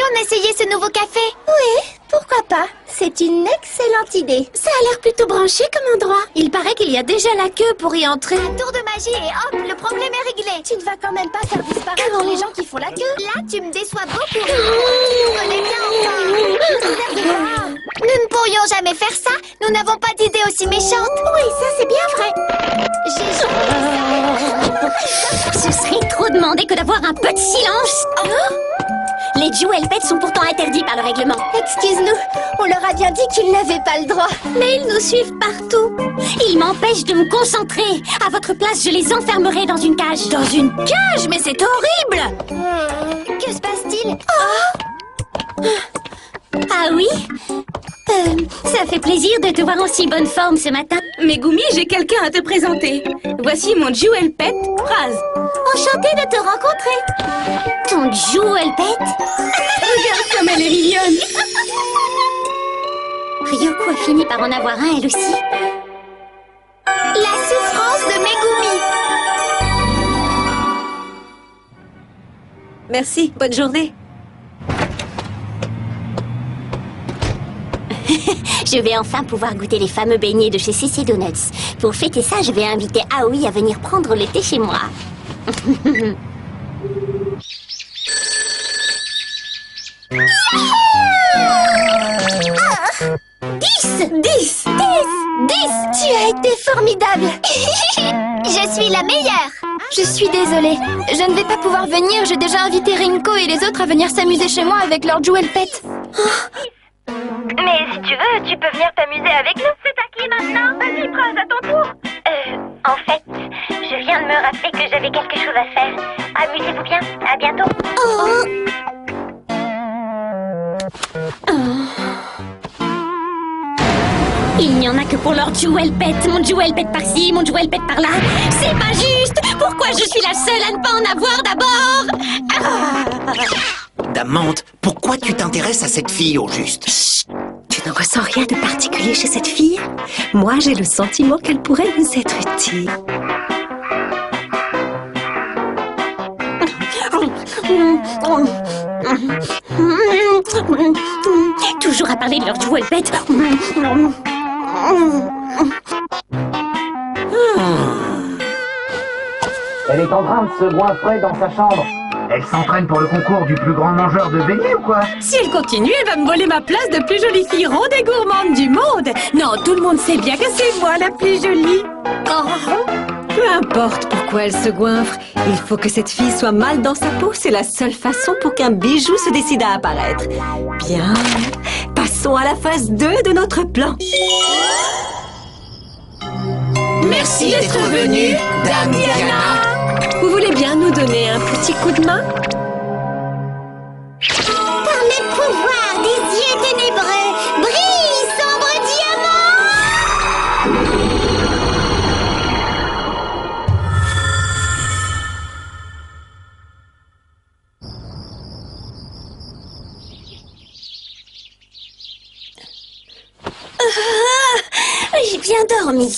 on essayait ce nouveau café? Oui, pourquoi pas? C'est une excellente idée. Ça a l'air plutôt branché comme endroit. Il paraît qu'il y a déjà la queue pour y entrer. Un tour de magie et hop, le problème est réglé. Tu ne vas quand même pas faire disparaître les gens qui font la queue. Là, tu me déçois beaucoup. Tu nous connais bien, enfin. Nous ne pourrions jamais faire ça. Nous n'avons pas d'idée aussi méchante. Oui, ça c'est bien vrai. Ce serait trop demandé que d'avoir un peu de silence. Les Jewel Pets sont pourtant interdits par le règlement. Excuse-nous, on leur a bien dit qu'ils n'avaient pas le droit. Mais ils nous suivent partout. Ils m'empêchent de me concentrer. À votre place, je les enfermerai dans une cage. Dans une cage? Mais c'est horrible. Que se passe-t-il? Ah oui? Ça fait plaisir de te voir en si bonne forme ce matin. Megumi, j'ai quelqu'un à te présenter. Voici mon Jewel Pet, Phrase. Enchantée de te rencontrer. Ton Jewel Pet? Regarde comme elle est mignonne. Ryoko a fini par en avoir un, elle aussi. La souffrance de Megumi. Merci, bonne journée. Je vais enfin pouvoir goûter les fameux beignets de chez CC Donuts. Pour fêter ça, je vais inviter Aoi à venir prendre le thé chez moi. 10! Tu as été formidable. Je suis la meilleure. Je suis désolée. Je ne vais pas pouvoir venir. J'ai déjà invité Rinko et les autres à venir s'amuser chez moi avec leur Jewel Pet. Mais si tu veux, tu peux venir t'amuser avec nous. C'est à qui maintenant? Vas-y, Phrase, à ton tour. En fait, je viens de me rappeler que j'avais quelque chose à faire. Amusez-vous bien, à bientôt. Il n'y en a que pour leur Jewel Pet. Mon Jewel Pet par-ci, mon Jewel Pet par-là. C'est pas juste. Pourquoi je suis la seule à ne pas en avoir d'abord? Dame Menthe, pourquoi tu t'intéresses à cette fille au juste? Chut. Tu ne ressens rien de particulier chez cette fille? Moi, j'ai le sentiment qu'elle pourrait nous être utile. Toujours à parler de leur Jewel Pet. Elle est en train de se goinfrer dans sa chambre. Elle s'entraîne pour le concours du plus grand mangeur de beignets ou quoi? Si elle continue, elle va me voler ma place de plus jolie fille ronde et gourmande du monde. Non, tout le monde sait bien que c'est moi la plus jolie. Peu importe pourquoi elle se goinfre, il faut que cette fille soit mal dans sa peau. C'est la seule façon pour qu'un bijou se décide à apparaître. Bien, passons à la phase 2 de notre plan. Merci d'être venue, Dame Diana. Vous voulez bien nous donner un petit coup de main? Par le pouvoir des yeux ténébreux, brille, sombre diamant. J'ai bien dormi.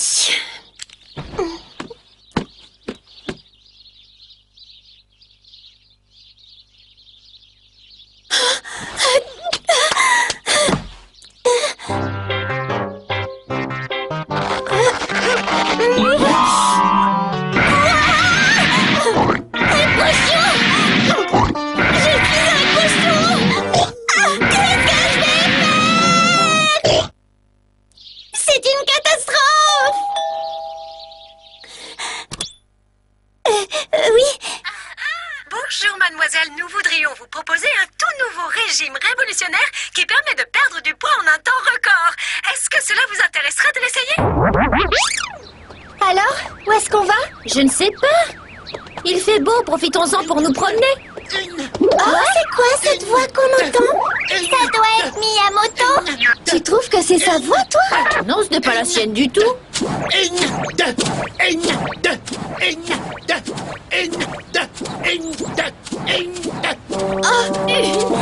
Bonjour mademoiselle, nous voudrions vous proposer un tout nouveau régime révolutionnaire qui permet de perdre du poids en un temps record. Est-ce que cela vous intéresserait de l'essayer? Alors, où est-ce qu'on va? Je ne sais pas. Il fait beau, profitons-en pour nous promener. C'est quoi cette voix qu'on entend? Ça doit être Miyamoto. Tu trouves que c'est sa voix, toi? Non, ce n'est pas la sienne du tout.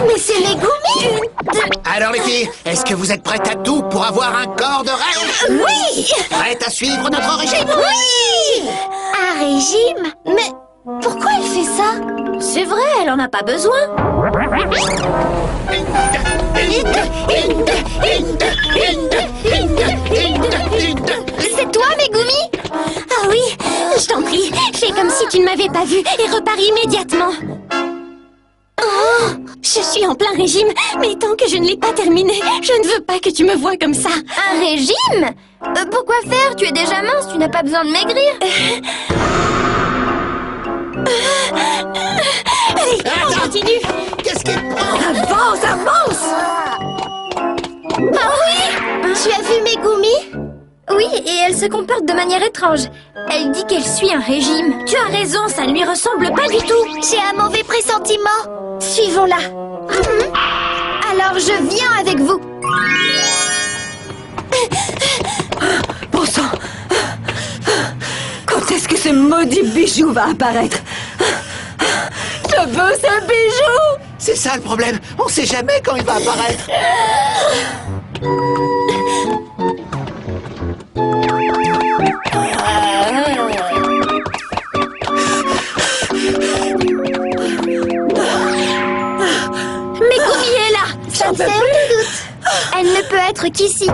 Mais c'est Megumi! Alors les filles, est-ce que vous êtes prêtes à tout pour avoir un corps de rêve? Oui! Prêtes à suivre notre régime? Oui! Un régime? Mais pourquoi elle fait ça? C'est vrai, elle en a pas besoin. C'est toi, Megumi? Ah oui, je t'en prie, fais comme si tu ne m'avais pas vue et repars immédiatement. Oh, je suis en plein régime, mais tant que je ne l'ai pas terminé, je ne veux pas que tu me vois comme ça. Un régime? Pourquoi faire? Tu es déjà mince, tu n'as pas besoin de maigrir. Allez, on continue. Qu'est-ce qu'elle prend? Avance, avance! Ah oui? Tu as vu Megumi? Oui, et elle se comporte de manière étrange. Elle dit qu'elle suit un régime. Tu as raison, ça ne lui ressemble pas du tout. J'ai un mauvais pressentiment. Suivons-la. Alors je viens avec vous. Bon sang! Quand est-ce que ce maudit bijou va apparaître? Je veux ce bijou! C'est ça le problème. On sait jamais quand il va apparaître. Megumi est là. Ça me fait aucun doute. Elle ne peut être qu'ici.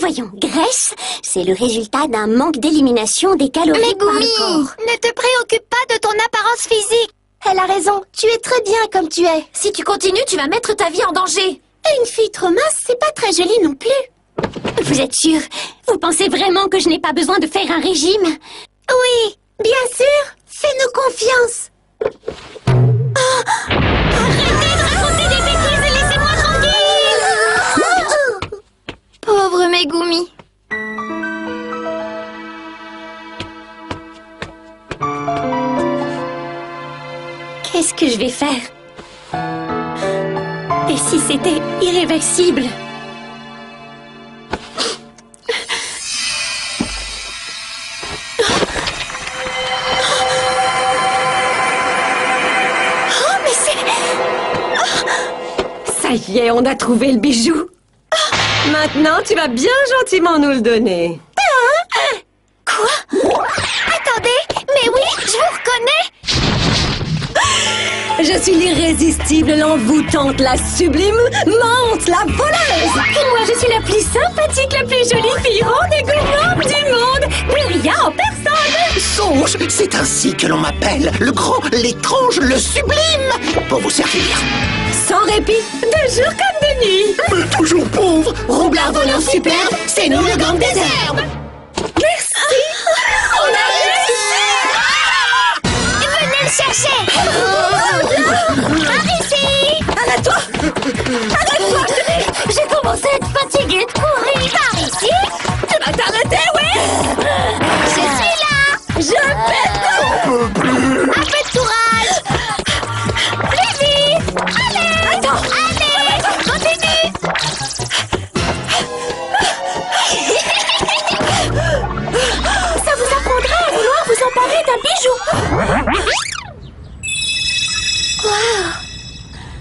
Voyons, graisse, c'est le résultat d'un manque d'élimination des calories par Megumi, le corps. Ne te préoccupe pas de ton apparence physique. Elle a raison. Tu es très bien comme tu es. Si tu continues, tu vas mettre ta vie en danger. Une fille trop mince, c'est pas très joli non plus. Vous êtes sûr? Vous pensez vraiment que je n'ai pas besoin de faire un régime? Oui, bien sûr. Fais-nous confiance. Arrêtez de raconter des bêtises et laissez-moi tranquille! Pauvre Megumi. Qu'est-ce que je vais faire? Et si c'était irréversible? Oh, mais c'est... Ça y est, on a trouvé le bijou. Maintenant, tu vas bien gentiment nous le donner. Quoi? Attendez, mais oui, je vous reconnais. Je suis l'irrésistible, l'envoûtante, la sublime Mante, la voleuse. Et moi, je suis la plus sympathique, la plus jolie fille ronde et gourmande du monde. Myria en personne. Songe, c'est ainsi que l'on m'appelle. Le grand, l'étrange, le sublime. Pour vous servir. Sans répit, de jour comme de nuit. Mais toujours pauvre. Roublard voleur superbe, c'est nous le gang des herbes. On a réussi. Venez le chercher. Par ici. Arrête-toi! Arrête-toi, je te dis! J'ai commencé à être fatiguée de courir. Par ici. Tu vas t'arrêter, oui! Je suis là. Je pète! Un peu de courage. Plus vite. Allez. Attends! Allez. Continue. Ça vous apprendra à vouloir vous emparer d'un bijou.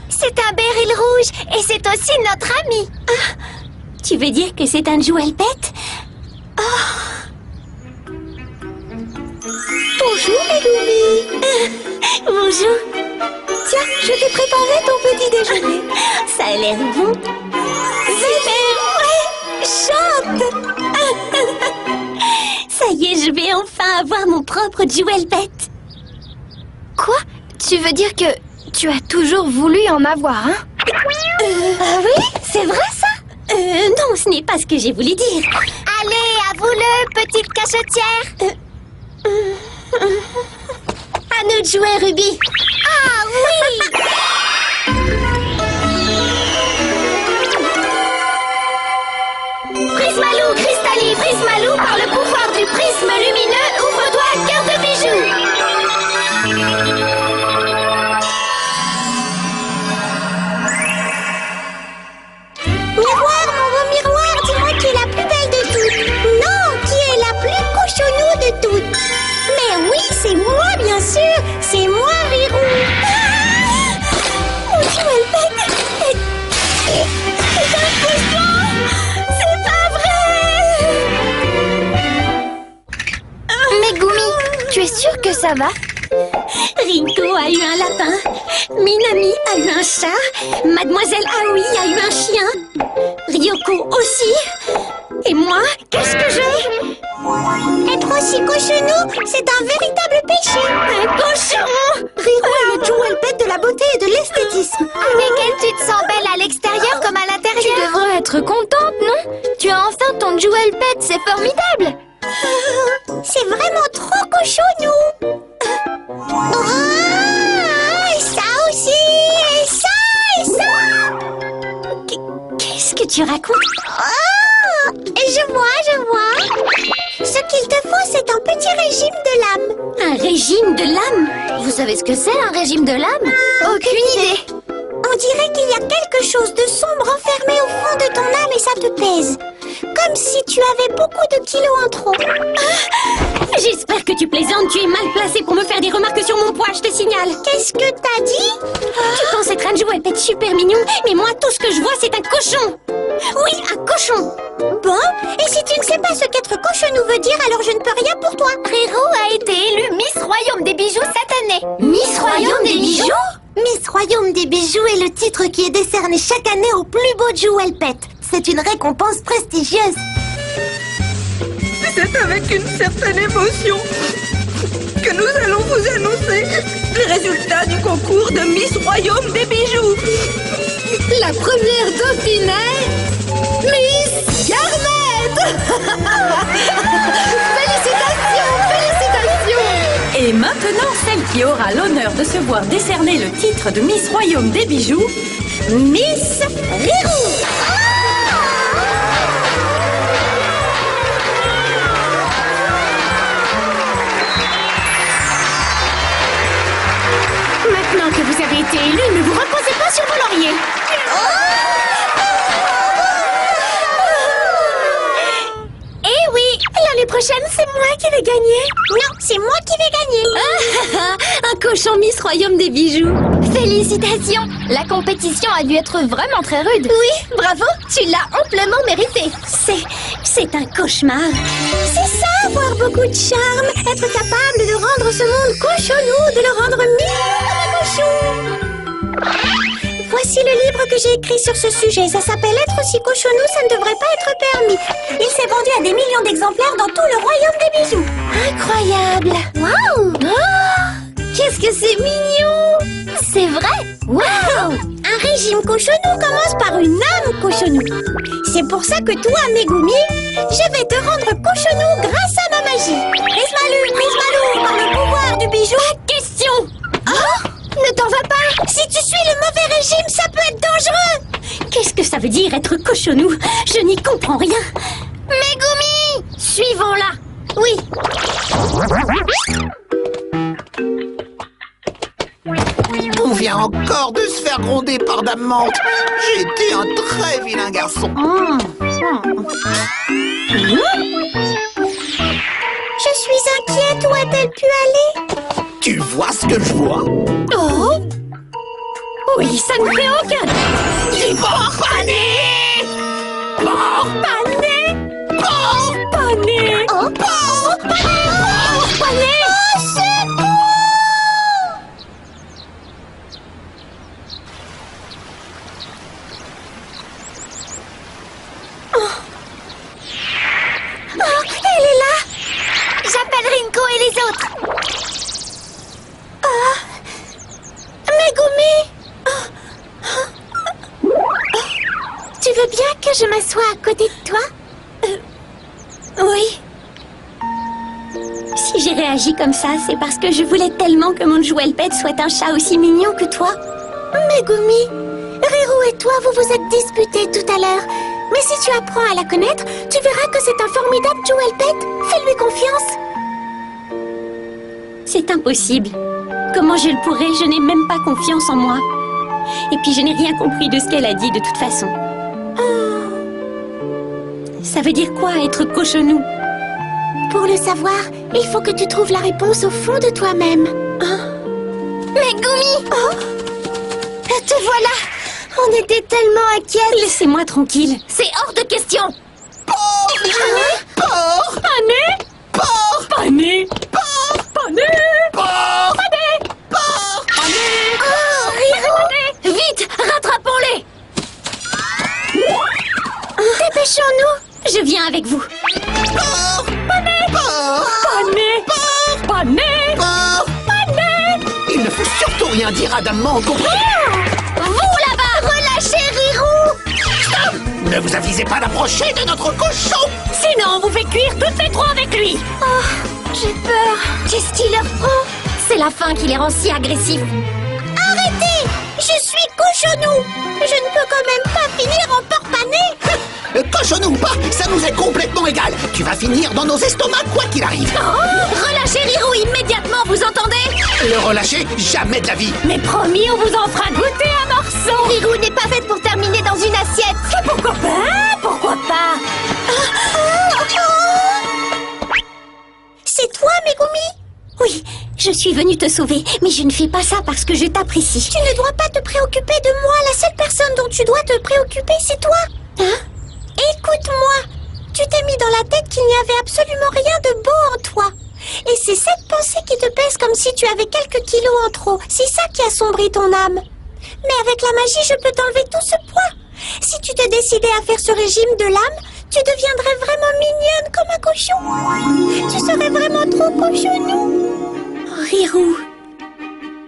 C'est un béryl rouge et c'est aussi notre ami. Tu veux dire que c'est un Jewel Pet? Bonjour, Megumi. Bonjour. Tiens, je t'ai préparé ton petit déjeuner. Ça a l'air bon. Chante. Ça y est, je vais enfin avoir mon propre Jewel Pet. Quoi? Tu veux dire que tu as toujours voulu en avoir, hein? Ah oui? C'est vrai ça? Non, ce n'est pas ce que j'ai voulu dire. Allez, avoue-le, petite cachetière. À nous de jouer, Ruby. Ah oui. Prismalou, Crystallis, Prismalou, par le pouvoir du prisme lumineux, ouvre-toi, cœur de bijou. Miroir, mon beau miroir, dis-moi qui est la plus belle de toutes. Non, qui est la plus cochonou de toutes. Mais oui, c'est moi, bien sûr. C'est moi, Rirou. Mon Jewel Pet est un poisson. C'est pas vrai. Megumi, tu es sûre que ça va? Rinko a eu un lapin, Minami a eu un chat, Mademoiselle Aoi a eu un chien, Ryoko aussi. Et moi, qu'est-ce que j'ai? Être aussi cochonou, c'est un véritable péché. Un cochon! Riro est le Jewel Pet de la beauté et de l'esthétisme. Avec elle, tu te sens belle à l'extérieur comme à l'intérieur. Tu devrais être contente, non? Tu as enfin ton Jewel Pet, c'est formidable. C'est vraiment trop cochonou. Et ça aussi, et ça, et ça. Qu'est-ce que tu racontes? Je vois. Ce qu'il te faut, c'est un petit régime de l'âme. Un régime de l'âme? Vous savez ce que c'est, un régime de l'âme? Aucune idée. On dirait qu'il y a quelque chose de sombre enfermé au fond de ton âme et ça te pèse. Comme si tu avais beaucoup de kilos en trop. J'espère que tu plaisantes, tu es mal placée pour me faire des remarques sur mon poids, je te signale. Qu'est-ce que t'as dit? Tu penses être un Jewel Pet super mignon, mais moi tout ce que je vois c'est un cochon. Oui, un cochon. Bon, et si tu ne sais pas ce qu'être cochonou veut dire, alors je ne peux rien pour toi. Riro a été élue Miss Royaume des bijoux cette année. Miss Royaume des bijoux? Miss Royaume des bijoux est le titre qui est décerné chaque année au plus beau Jewel Pet. C'est une récompense prestigieuse. C'est avec une certaine émotion que nous allons vous annoncer les résultats du concours de Miss Royaume des bijoux. La première dauphine est Miss Garnet. Félicitations. Et maintenant, celle qui aura l'honneur de se voir décerner le titre de Miss Royaume des bijoux, Miss Rirou. Maintenant que vous avez été élu, ne vous reposez pas sur vos lauriers. Eh oui, l'année prochaine, c'est moi qui vais gagner. Non, c'est moi qui vais gagner. Un cochon Miss Royaume des bijoux. Félicitations. La compétition a dû être vraiment très rude. Oui, bravo, tu l'as amplement mérité. C'est un cauchemar. C'est ça, avoir beaucoup de charme. Être capable de rendre ce monde cochonou, de le rendre mignon cochon. Voici le livre que j'ai écrit sur ce sujet. Ça s'appelle Être aussi cochonou, ça ne devrait pas être permis. Il s'est vendu à des millions d'exemplaires dans tout le royaume des bijoux. Incroyable. Waouh. Qu'est-ce que c'est mignon. C'est vrai. Waouh. Un régime cochonou commence par une âme cochonou. C'est pour ça que toi, Megumi, je vais te rendre cochonou grâce à ma magie. Prismalou, par le pouvoir du bijou. Question. Ne t'en va pas. Si tu suis le mauvais régime, ça peut être dangereux. Qu'est-ce que ça veut dire être cochonou? Je n'y comprends rien. Megumi, suivons-la. Oui. On vient encore de se faire gronder par Dame Menthe. J'ai été un très vilain garçon. Je suis inquiète. Où a-t-elle pu aller? Tu vois ce que je vois? Oh. Oui, ça ne fait aucun. Du porc pané! Porc pané! Porc pané! Oh, porc pané! Porc pané! Oh, c'est bon! Oh, elle est là. J'appelle Rinko et les autres. Megumi! Tu veux bien que je m'assoie à côté de toi? Oui. Si j'ai réagi comme ça, c'est parce que je voulais tellement que mon Jewel Pet soit un chat aussi mignon que toi. Megumi, Riro et toi, vous vous êtes disputés tout à l'heure. Mais si tu apprends à la connaître, tu verras que c'est un formidable Jewel Pet. Fais-lui confiance. C'est impossible. Comment je le pourrais? Je n'ai même pas confiance en moi. Et puis je n'ai rien compris de ce qu'elle a dit de toute façon. Ça veut dire quoi être cochonou? Pour le savoir, il faut que tu trouves la réponse au fond de toi-même. Megumi. Te voilà. On était tellement inquiets. Laissez-moi tranquille. C'est hors de question. Porc Pané? Porc Pané? Porc Pané? Porc avec vous. Porc! Pané! Porc! Pané! Pané! Porc! Pané! Il ne faut surtout rien dire à Dame Menthe, compris? Vous là-bas, relâchez Rirou! Stop! Ne vous avisez pas d'approcher de notre cochon! Sinon, on vous fait cuire toutes les trois avec lui. Oh, j'ai peur. Qu'est-ce qui leur prend? C'est la faim qui les rend si agressifs. Arrêtez! Je suis cochonou! Je ne peux quand même pas finir en porc-pané! Cochonou ou pas, ça nous est complètement égal. Tu vas finir dans nos estomacs quoi qu'il arrive. Relâchez Rirou immédiatement, vous entendez? Le relâcher, jamais de la vie. Mais promis, on vous en fera goûter un morceau. Rirou n'est pas faite pour terminer dans une assiette. Pourquoi pas? Pourquoi pas? C'est toi, Megumi? Oui, je suis venue te sauver, mais je ne fais pas ça parce que je t'apprécie. Tu ne dois pas te préoccuper de moi. La seule personne dont tu dois te préoccuper, c'est toi. Hein? Écoute-moi. Tu t'es mis dans la tête qu'il n'y avait absolument rien de beau en toi. Et c'est cette pensée qui te pèse comme si tu avais quelques kilos en trop. C'est ça qui assombrit ton âme. Mais avec la magie, je peux t'enlever tout ce poids. Si tu te décidais à faire ce régime de l'âme, tu deviendrais vraiment mignonne comme un cochon. Tu serais vraiment trop cochonou. Oh, Rirou,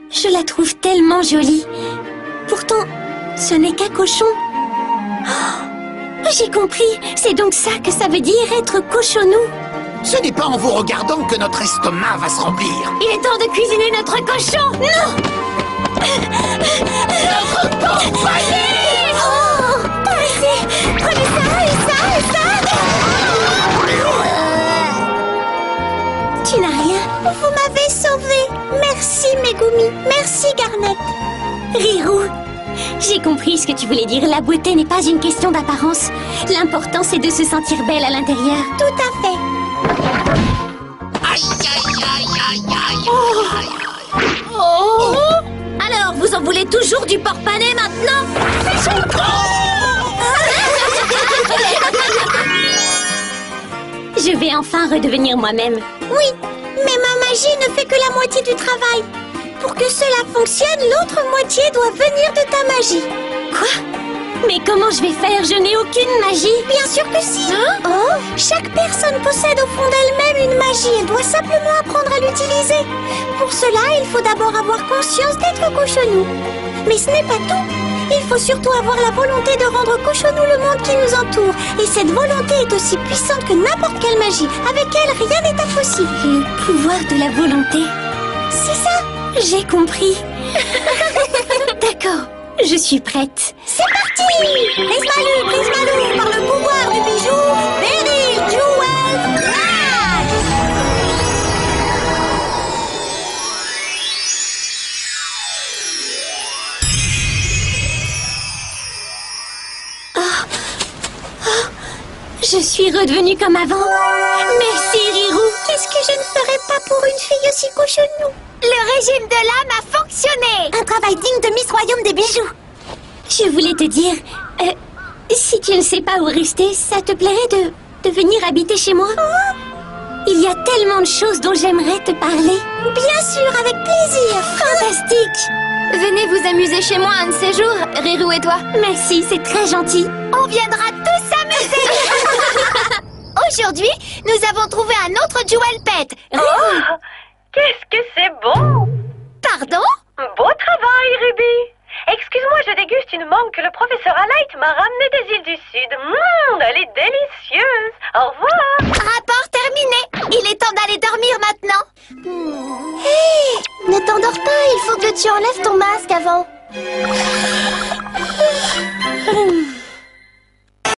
je la trouve tellement jolie. Pourtant, ce n'est qu'un cochon. Oh, j'ai compris. C'est donc ça que ça veut dire être cochonou. Ce n'est pas en vous regardant que notre estomac va se remplir. Il est temps de cuisiner notre cochon. Non! Notre porc-pané! Oh! Prenez ça et ça et ça! Tu n'as rien. Vous m'avez sauvée. Merci, Megumi. Merci, Garnet. Rirou, j'ai compris ce que tu voulais dire. La beauté n'est pas une question d'apparence. L'important, c'est de se sentir belle à l'intérieur. Tout à fait. Aïe, aïe, aïe, aïe, aïe, aïe. Oh! Alors, vous en voulez toujours du porc-pané maintenant? Je vais enfin redevenir moi-même. Oui, mais ma magie ne fait que la moitié du travail. Pour que cela fonctionne, l'autre moitié doit venir de ta magie. Quoi? Mais comment je vais faire? Je n'ai aucune magie. Bien sûr que si. Oh, chaque personne possède au fond d'elle-même une magie. Elle doit simplement apprendre à l'utiliser. Pour cela, il faut d'abord avoir conscience d'être cochonou. Mais ce n'est pas tout. Il faut surtout avoir la volonté de rendre cochonou le monde qui nous entoure. Et cette volonté est aussi puissante que n'importe quelle magie. Avec elle, rien n'est impossible. Le pouvoir de la volonté. C'est ça. J'ai compris. D'accord, je suis prête. C'est parti! Prismalou, par le pouvoir du bijou, Beryl Jewel Flash! Je suis redevenue comme avant. Merci, Rirou. Qu'est-ce que je ne ferais pas pour une fille aussi cochonou? Le régime de l'âme a fonctionné. Un travail digne de Miss Royaume des bijoux. Je voulais te dire, si tu ne sais pas où rester, ça te plairait de venir habiter chez moi? Il y a tellement de choses dont j'aimerais te parler. Bien sûr, avec plaisir. Fantastique. Venez vous amuser chez moi un de ces jours, Rirou et toi. Merci, c'est très gentil. On viendra tous s'amuser. Aujourd'hui, nous avons trouvé un autre Jewel Pet. Oh, qu'est-ce que c'est bon! Pardon? Beau travail, Ruby! Excuse-moi, je déguste une mangue que le professeur Alight m'a ramenée des îles du Sud. Elle est délicieuse! Au revoir! Rapport terminé. Il est temps d'aller dormir maintenant. Hé, Ne t'endors pas, il faut que tu enlèves ton masque avant.